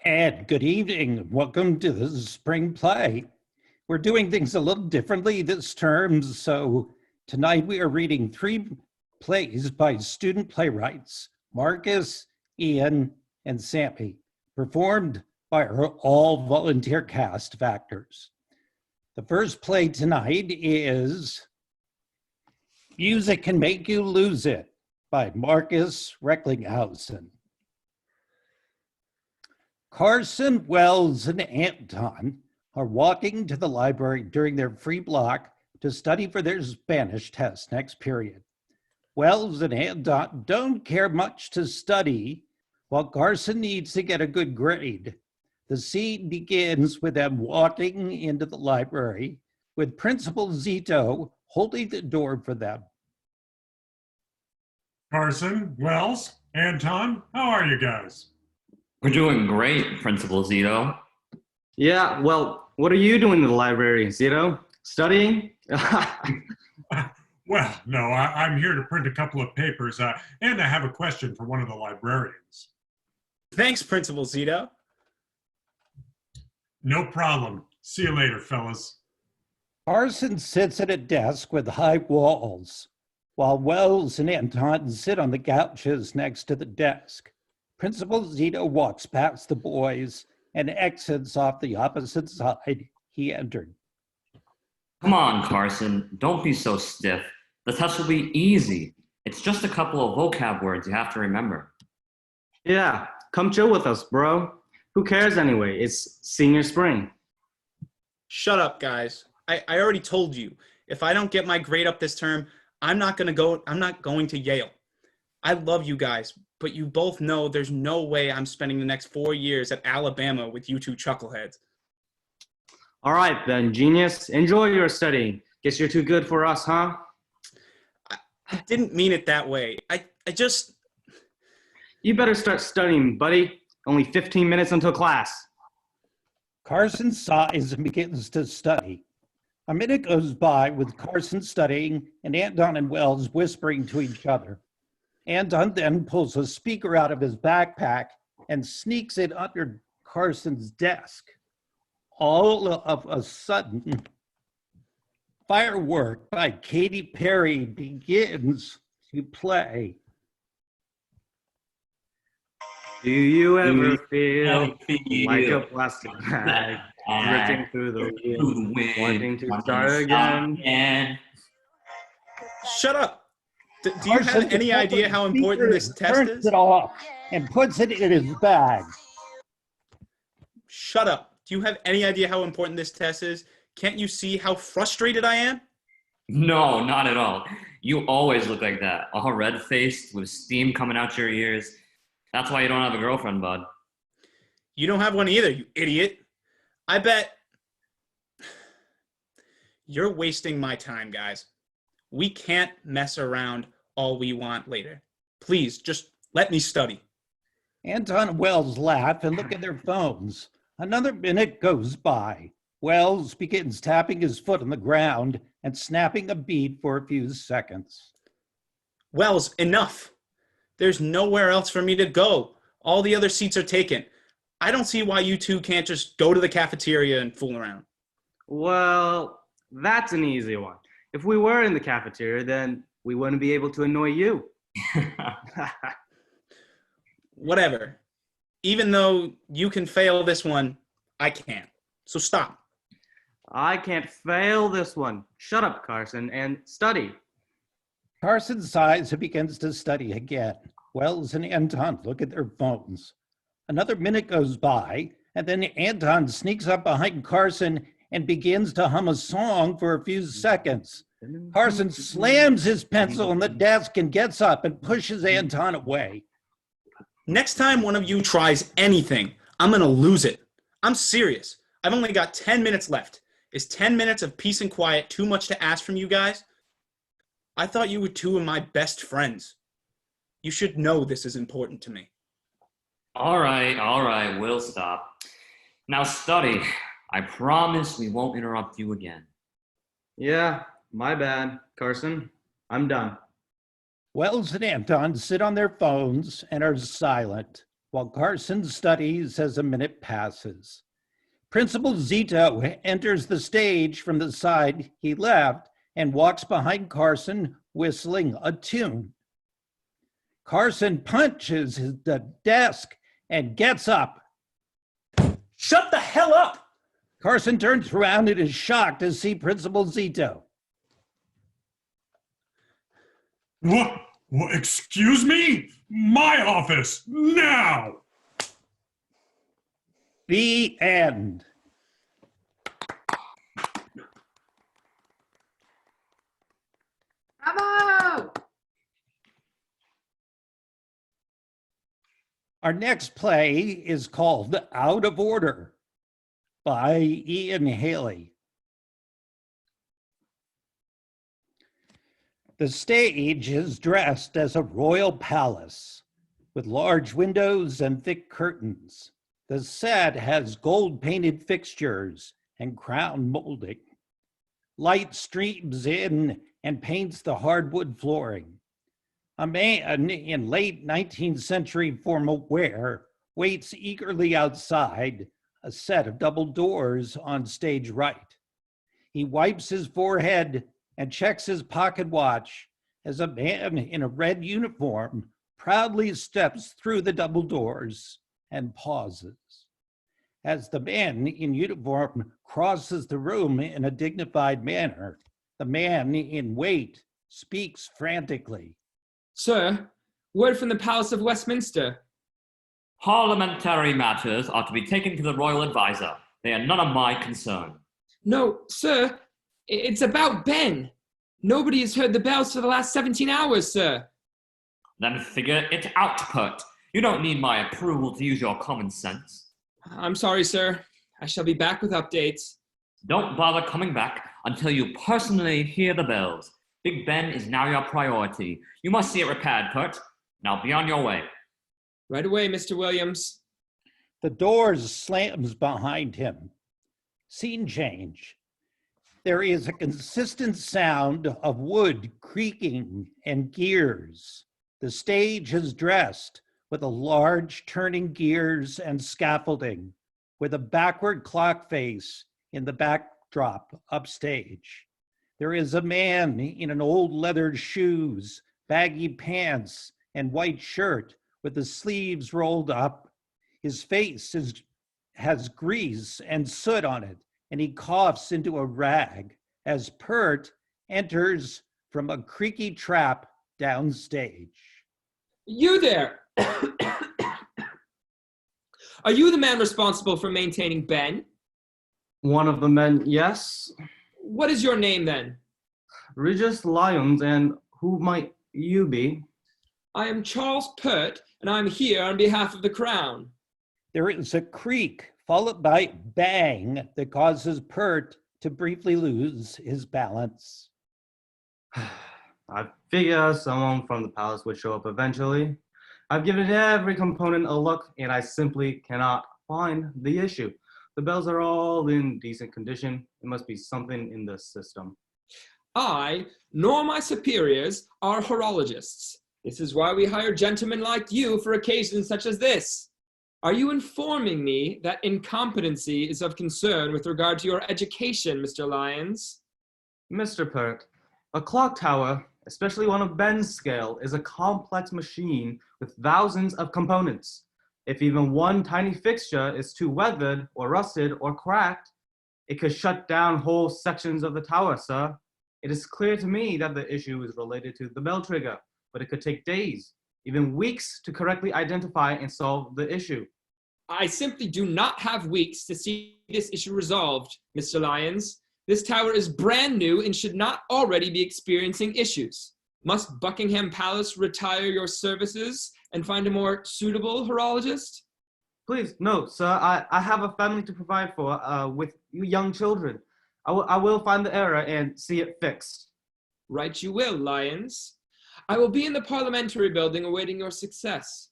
And good evening. Welcome to the spring play. We're doing things a little differently this term, so tonight we are reading 3 plays by student playwrights, Marcus, Ian, and Sami, performed by our all-volunteer cast of actors. The first play tonight is Music Can Make You Lose It by Marcus Recklinghausen. Carson, Wells, and Anton are walking to the library during their free block to study for their Spanish test next period. Wells and Anton don't care much to study, while Carson needs to get a good grade. The scene begins with them walking into the library, with Principal Zeeto holding the door for them. Carson, Wells, Anton, how are you guys? We're doing great, Principal Zeeto. Yeah, well, what are you doing in the library, Zeeto? Studying? Well, no, I'm here to print a couple of papers, and I have a question for one of the librarians. Thanks, Principal Zeeto. No problem. See you later, fellas. Carson sits at a desk with high walls, while Wells and Anton sit on the couches next to the desk. Principal Zeeto walks past the boys and exits off the opposite side he entered. Come on, Carson. Don't be so stiff. The test will be easy. It's just a couple of vocab words you have to remember. Yeah, come chill with us, bro. Who cares anyway? It's senior spring. Shut up, guys. I already told you, if I don't get my grade up this term, I'm not going to Yale. I love you guys, but you both know there's no way I'm spending the next 4 years at Alabama with you two chuckleheads. All right, then, genius. Enjoy your studying. Guess you're too good for us, huh? I didn't mean it that way. I just... You better start studying, buddy. Only 15 minutes until class. Carson sighs and begins to study. A minute goes by with Carson studying and Anton and Wells whispering to each other. Anton then pulls a speaker out of his backpack and sneaks it under Carson's desk. All of a sudden, Firework by Katy Perry begins to play. Do you ever feel like a plastic bag drifting through the wind, wanting to start again? Shut up! Do you have any idea how important this test is? Turns it off and puts it in his bag. Shut up. Do you have any idea how important this test is? Can't you see how frustrated I am? No, not at all. You always look like that, all red-faced with steam coming out your ears. That's why you don't have a girlfriend, bud. You don't have one either, you idiot. I bet you're wasting my time, guys. We can't mess around all we want later. Please, just let me study. Anton and Wells laugh and look at their phones. Another minute goes by. Wells begins tapping his foot on the ground and snapping a beat for a few seconds. Wells, enough. There's nowhere else for me to go. All the other seats are taken. I don't see why you two can't just go to the cafeteria and fool around. Well, that's an easy one. If we were in the cafeteria, then we wouldn't be able to annoy you. Whatever. Even though you can fail this one, I can't. So stop. I can't fail this one. Shut up, Carson, and study. Carson sighs and begins to study again. Wells and Anton look at their phones. Another minute goes by, and then Anton sneaks up behind Carson and begins to hum a song for a few seconds. Carson slams his pencil on the desk and gets up and pushes Anton away. Next time one of you tries anything, I'm going to lose it. I'm serious. I've only got 10 minutes left. Is 10 minutes of peace and quiet too much to ask from you guys? I thought you were two of my best friends. You should know this is important to me. All right, we'll stop. Now study. I promise we won't interrupt you again. Yeah, my bad, Carson. I'm done. Wells and Anton sit on their phones and are silent, while Carson studies as a minute passes. Principal Zeeto enters the stage from the side he left and walks behind Carson, whistling a tune. Carson punches the desk and gets up. Shut the hell up! Carson turns around and is shocked to see Principal Zeeto. What? Excuse me? My office, now! The end. Bravo! Our next play is called Out of Order by Ian Haley. The stage is dressed as a royal palace with large windows and thick curtains. The set has gold-painted fixtures and crown molding. Light streams in and paints the hardwood flooring. A man in late 19th century formal wear waits eagerly outside a set of double doors on stage right. He wipes his forehead and checks his pocket watch as a man in a red uniform proudly steps through the double doors and pauses. As the man in uniform crosses the room in a dignified manner, the man in wait speaks frantically. Sir, word from the Palace of Westminster. Parliamentary matters are to be taken to the royal advisor. They are none of my concern. No, sir, it's about Ben. Nobody has heard the bells for the last 17 hours, sir. Then figure it out, Pert. You don't need my approval to use your common sense. I'm sorry, sir. I shall be back with updates. Don't bother coming back until you personally hear the bells. Big Ben is now your priority. You must see it repaired, Pert. Now be on your way. Right away, Mr. Williams. The doors slams behind him. Scene change. There is a consistent sound of wood creaking and gears. The stage is dressed with a large turning gears and scaffolding with a backward clock face in the backdrop upstage. There is a man in an old leather shoes, baggy pants, and white shirt with the sleeves rolled up. His face has grease and soot on it, and he coughs into a rag as Pert enters from a creaky trap downstage. You there! Are you the man responsible for maintaining Ben? One of the men, yes. What is your name then? Regis Lyons, and who might you be? I am Charles Pert, and I'm here on behalf of the Crown. There is a creak followed by bang that causes Pert to briefly lose his balance. I figure someone from the palace would show up eventually. I've given every component a look, and I simply cannot find the issue. The bells are all in decent condition. It must be something in the system. I, nor my superiors, are horologists. This is why we hire gentlemen like you for occasions such as this. Are you informing me that incompetency is of concern with regard to your education, Mr. Lyons? Mr. Pert, a clock tower, especially one of Ben's scale, is a complex machine with thousands of components. If even one tiny fixture is too weathered or rusted or cracked, it could shut down whole sections of the tower, sir. It is clear to me that the issue is related to the bell trigger, but it could take days, even weeks to correctly identify and solve the issue. I simply do not have weeks to see this issue resolved, Mr. Lyons. This tower is brand new and should not already be experiencing issues. Must Buckingham Palace retire your services and find a more suitable horologist? Please, no, sir. I have a family to provide for with young children. I will find the error and see it fixed. Right you will, Lyons. I will be in the parliamentary building awaiting your success.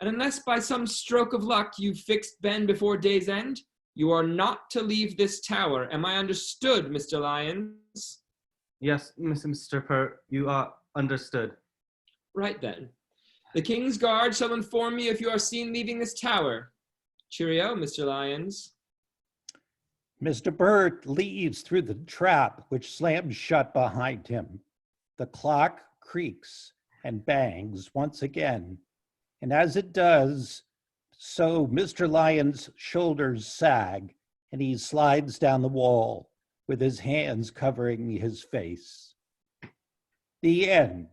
And unless by some stroke of luck you've fixed Ben before day's end, you are not to leave this tower. Am I understood, Mr. Lyons? Yes, Mr. Pert, you are understood. Right then. The King's Guard shall inform me if you are seen leaving this tower. Cheerio, Mr. Lyons. Mr. Pert leaves through the trap, which slams shut behind him. The clock creaks and bangs once again, and as it does, so Mr. Lyons' shoulders sag, and he slides down the wall with his hands covering his face. The end.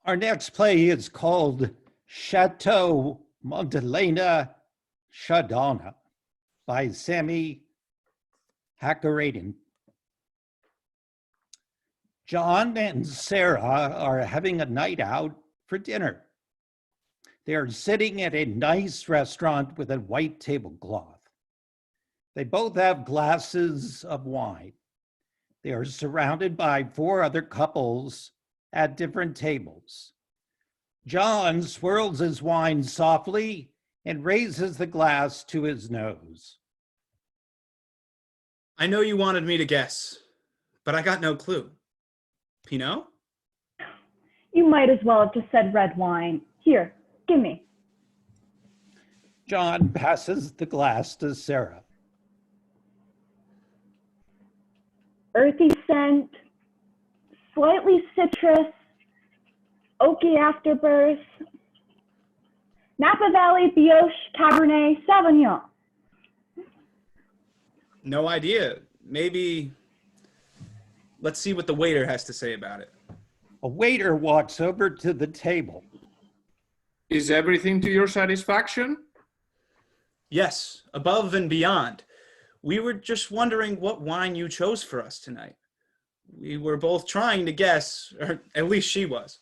Our next play is called Chateau, Montelena, Chardonna by Sami Hakkarainen. John and Sarah are having a night out for dinner. They are sitting at a nice restaurant with a white tablecloth. They both have glasses of wine. They are surrounded by 4 other couples at different tables. John swirls his wine softly and raises the glass to his nose. I know you wanted me to guess, but I got no clue. Pinot? You might as well have just said red wine. Here, give me. John passes the glass to Sarah. Earthy scent, slightly citrus, oaky afterbirth. Napa Valley Bioche Cabernet Sauvignon. No idea. Maybe let's see what the waiter has to say about it. A waiter walks over to the table. Is everything to your satisfaction? Yes, above and beyond. We were just wondering what wine you chose for us tonight. We were both trying to guess, or at least she was.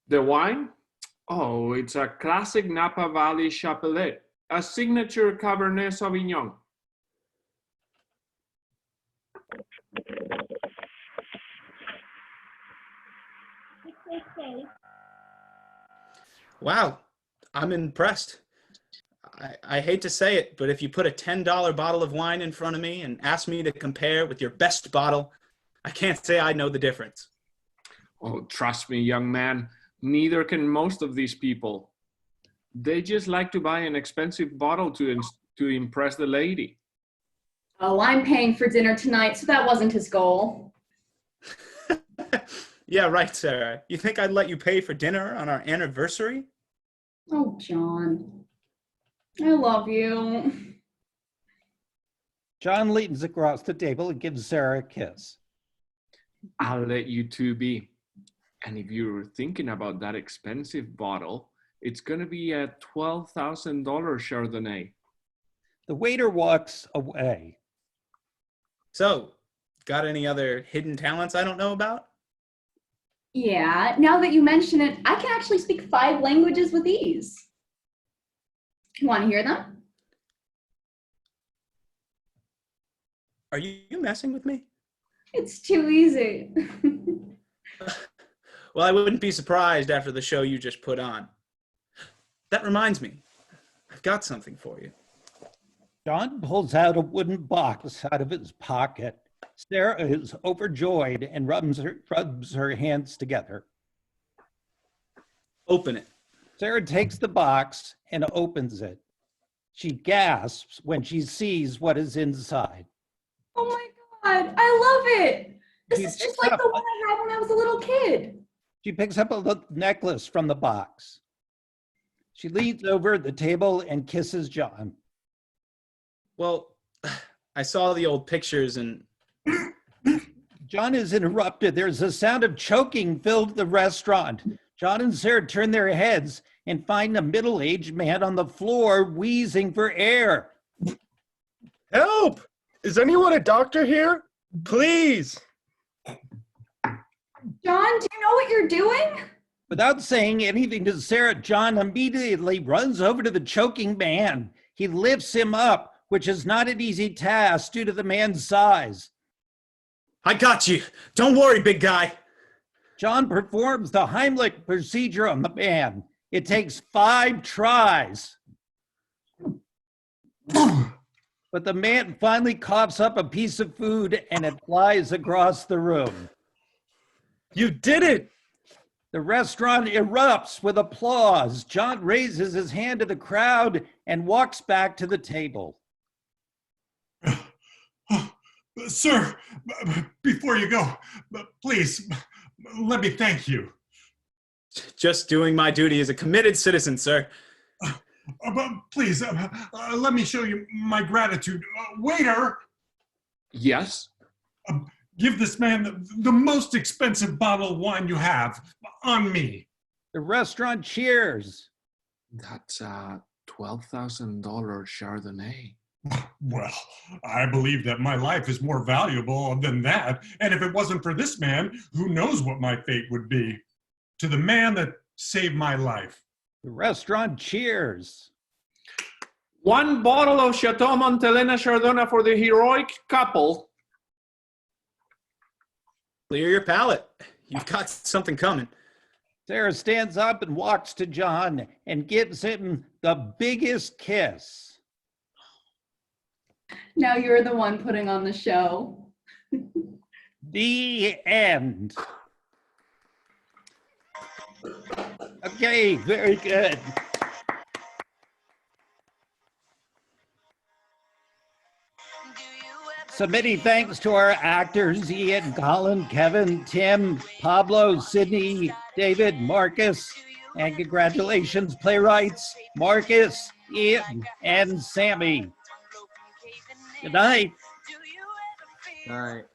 The wine? Oh, it's a classic Napa Valley Chapelet, a signature Cabernet Sauvignon. Wow, I'm impressed. I hate to say it, but if you put a $10 bottle of wine in front of me and ask me to compare with your best bottle, I can't say I know the difference. Oh, trust me, young man, neither can most of these people. They just like to buy an expensive bottle to impress the lady. Oh, I'm paying for dinner tonight, so that wasn't his goal. Yeah, right, Sarah. You think I'd let you pay for dinner on our anniversary? Oh, John. I love you. John leans across the table and gives Sarah a kiss. I'll let you two be. And if you're thinking about that expensive bottle, it's going to be a $12,000 Chardonnay. The waiter walks away. So, got any other hidden talents I don't know about? Yeah, now that you mention it, I can actually speak 5 languages with ease. You want to hear them? Are you messing with me? It's too easy. Well, I wouldn't be surprised after the show you just put on. That reminds me, I've got something for you. John pulls out a wooden box out of his pocket. Sarah is overjoyed and rubs her hands together. Open it. Sarah takes the box and opens it. She gasps when she sees what is inside. Oh my God, I love it. This is just like the one I had when I was a little kid. She picks up a necklace from the box. She leans over the table and kisses John. Well, I saw the old pictures and... John is interrupted. There's a sound of choking filled the restaurant. John and Sarah turn their heads and find a middle-aged man on the floor wheezing for air. Help! Is anyone a doctor here? Please! John, do you know what you're doing? Without saying anything to Sarah, John immediately runs over to the choking man. He lifts him up, which is not an easy task due to the man's size. I got you. Don't worry, big guy. John performs the Heimlich procedure on the man. It takes 5 tries. But the man finally coughs up a piece of food and it flies across the room. You did it! The restaurant erupts with applause. John raises his hand to the crowd and walks back to the table. Sir, before you go, please, let me thank you. Just doing my duty as a committed citizen, sir. But please, let me show you my gratitude. Waiter! Yes? Give this man the most expensive bottle of wine you have, on me. The restaurant cheers. That's a $12,000 Chardonnay. Well, I believe that my life is more valuable than that, and if it wasn't for this man, who knows what my fate would be. To the man that saved my life. The restaurant cheers. 1 bottle of Chateau Montelena Chardonna for the heroic couple. Clear your palate. You've got something coming. Sarah stands up and walks to John and gives him the biggest kiss. Now you're the one putting on the show. The end. Okay, very good. So many thanks to our actors, Ian, Collin, Kevin, Tim, Pablo, Sydney, David, Marcus, and congratulations, playwrights, Marcus, Ian, and Sami. Good night. All right.